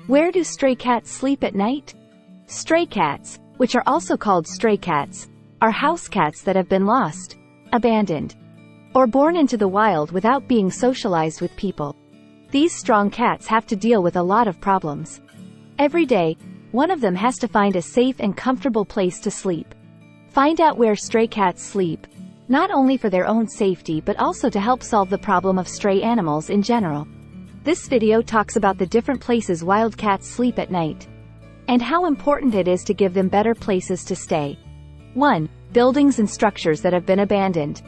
Where do stray cats sleep at night? Stray cats, which are also called stray cats, are house cats that have been lost, abandoned, or born into the wild without being socialized with people. These strong cats have to deal with a lot of problems. Every day, one of them has to find a safe and comfortable place to sleep. Find out where stray cats sleep, not only for their own safety but also to help solve the problem of stray animals in general. This video talks about the different places wild cats sleep at night, and how important it is to give them better places to stay. 1. Buildings and structures that have been abandoned.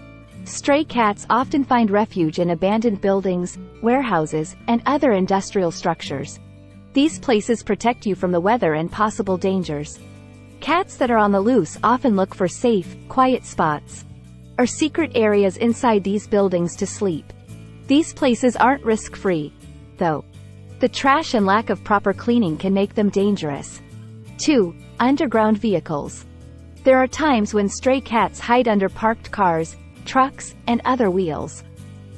Stray cats often find refuge in abandoned buildings, warehouses, and other industrial structures. These places protect you from the weather and possible dangers. Cats that are on the loose often look for safe, quiet spots, or secret areas inside these buildings to sleep. These places aren't risk-free, though. The trash and lack of proper cleaning can make them dangerous. 2. Underground vehicles. There are times when stray cats hide under parked cars, trucks, and other wheels.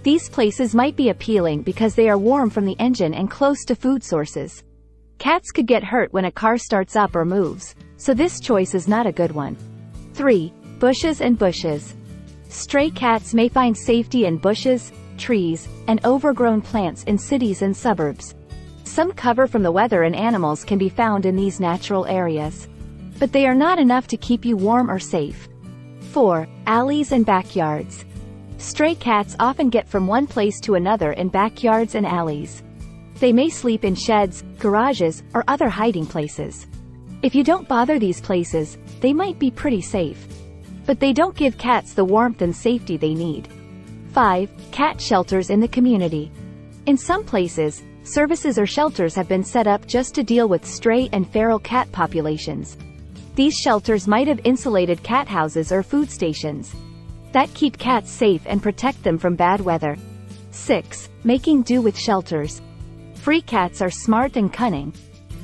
These places might be appealing because they are warm from the engine and close to food sources. Cats could get hurt when a car starts up or moves, so this choice is not a good one. 3. Bushes and bushes. Stray cats may find safety in bushes, trees, and overgrown plants in cities and suburbs. Some cover from the weather and animals can be found in these natural areas, but they are not enough to keep you warm or safe. 4. Alleys and backyards. Stray cats often get from one place to another in backyards and alleys. They may sleep in sheds, garages, or other hiding places. If you don't bother these places, they might be pretty safe, but they don't give cats the warmth and safety they need. 5. Cat shelters in the community. In some places, services or shelters have been set up just to deal with stray and feral cat populations. These shelters might have insulated cat houses or food stations that keep cats safe and protect them from bad weather. 6. Making do with shelters. Free cats are smart and cunning.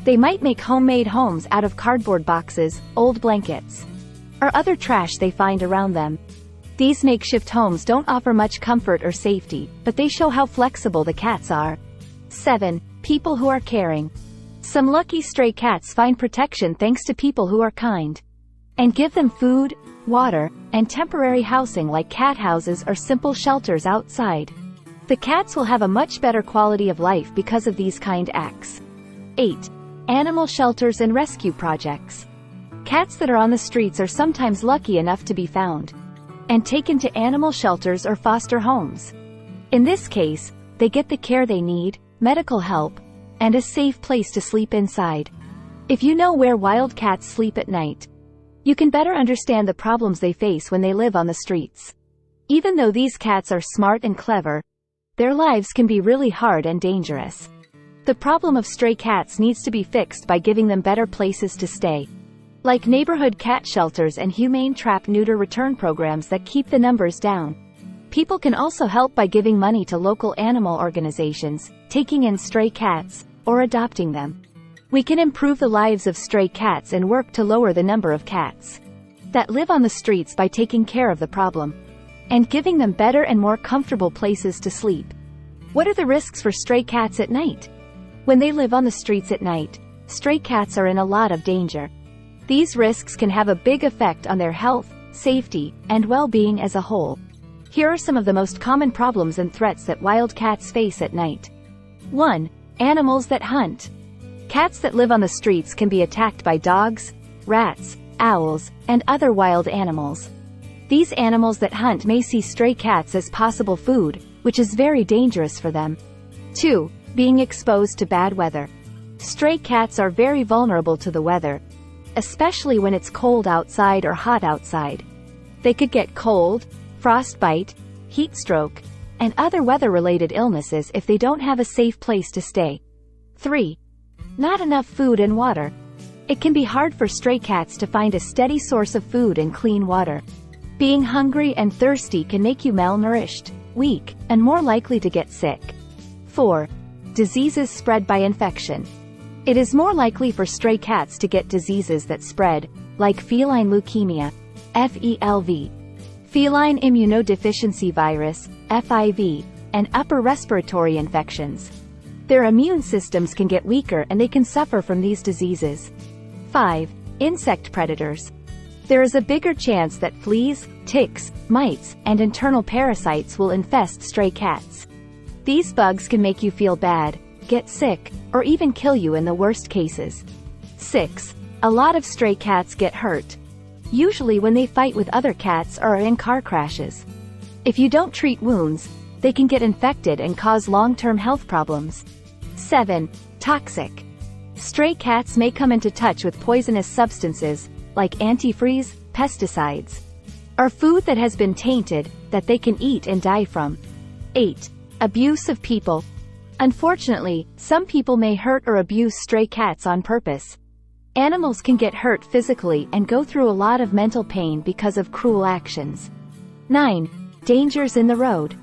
They might make homemade homes out of cardboard boxes, old blankets, or other trash they find around them. These makeshift homes don't offer much comfort or safety, but they show how flexible the cats are. 7. People who are caring. Some lucky stray cats find protection thanks to people who are kind and give them food, water, and temporary housing like cat houses or simple shelters outside. The cats will have a much better quality of life because of these kind acts. 8. Animal shelters and rescue projects. Cats that are on the streets are sometimes lucky enough to be found and taken to animal shelters or foster homes. In this case, they get the care they need, medical help, and a safe place to sleep inside. If you know where wild cats sleep at night, you can better understand the problems they face when they live on the streets. Even though these cats are smart and clever, their lives can be really hard and dangerous. The problem of stray cats needs to be fixed by giving them better places to stay, like neighborhood cat shelters and humane trap-neuter return programs that keep the numbers down. People can also help by giving money to local animal organizations, taking in stray cats, or adopting them. We can improve the lives of stray cats and work to lower the number of cats that live on the streets by taking care of the problem and giving them better and more comfortable places to sleep. What are the risks for stray cats at night? When they live on the streets at night, stray cats are in a lot of danger. These risks can have a big effect on their health, safety, and well-being as a whole. Here are some of the most common problems and threats that wild cats face at night. 1. Animals that hunt. Cats that live on the streets can be attacked by dogs, rats, owls, and other wild animals. These animals that hunt may see stray cats as possible food, which is very dangerous for them. 2. Being exposed to bad weather. Stray cats are very vulnerable to the weather, especially when it's cold outside or hot outside. They could get cold, frostbite, heat stroke, and other weather-related illnesses if they don't have a safe place to stay. 3. Not enough food and water. It can be hard for stray cats to find a steady source of food and clean water. Being hungry and thirsty can make you malnourished, weak, and more likely to get sick. 4. Diseases spread by infection. It is more likely for stray cats to get diseases that spread, like feline leukemia, FELV, feline immunodeficiency virus, FIV, and upper respiratory infections. Their immune systems can get weaker and they can suffer from these diseases. 5. Insect predators. There is a bigger chance that fleas, ticks, mites, and internal parasites will infest stray cats. These bugs can make you feel bad, get sick, or even kill you in the worst cases. 6. A lot of stray cats get hurt. Usually when they fight with other cats or are in car crashes. If you don't treat wounds, they can get infected and cause long-term health problems. 7. Toxic. Stray cats may come into touch with poisonous substances, like antifreeze, pesticides, or food that has been tainted, that they can eat and die from. 8. Abuse of people. Unfortunately, some people may hurt or abuse stray cats on purpose. Animals can get hurt physically and go through a lot of mental pain because of cruel actions. 9. Dangers in the road.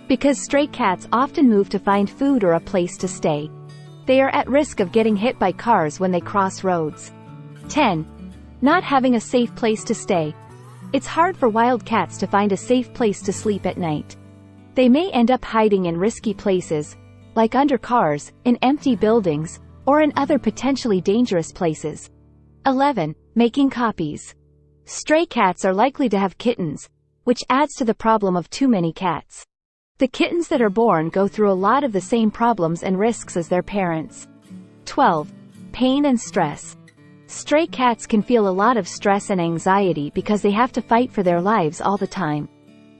Because stray cats often move to find food or a place to stay, they are at risk of getting hit by cars when they cross roads. 10. Not having a safe place to stay. It's hard for wild cats to find a safe place to sleep at night. They may end up hiding in risky places, like under cars, in empty buildings, or in other potentially dangerous places. 11. Making copies. Stray cats are likely to have kittens, which adds to the problem of too many cats. The kittens that are born go through a lot of the same problems and risks as their parents. 12. Pain and stress. Stray cats can feel a lot of stress and anxiety because they have to fight for their lives all the time,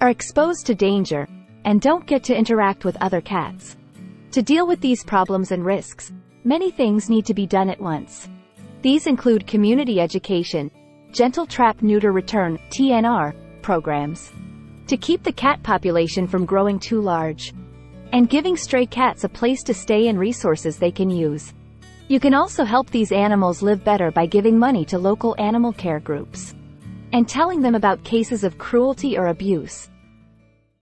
are exposed to danger, and don't get to interact with other cats. To deal with these problems and risks, many things need to be done at once. These include community education, gentle trap neuter return (TNR) programs, to keep the cat population from growing too large, and giving stray cats a place to stay and resources they can use. You can also help these animals live better by giving money to local animal care groups and telling them about cases of cruelty or abuse.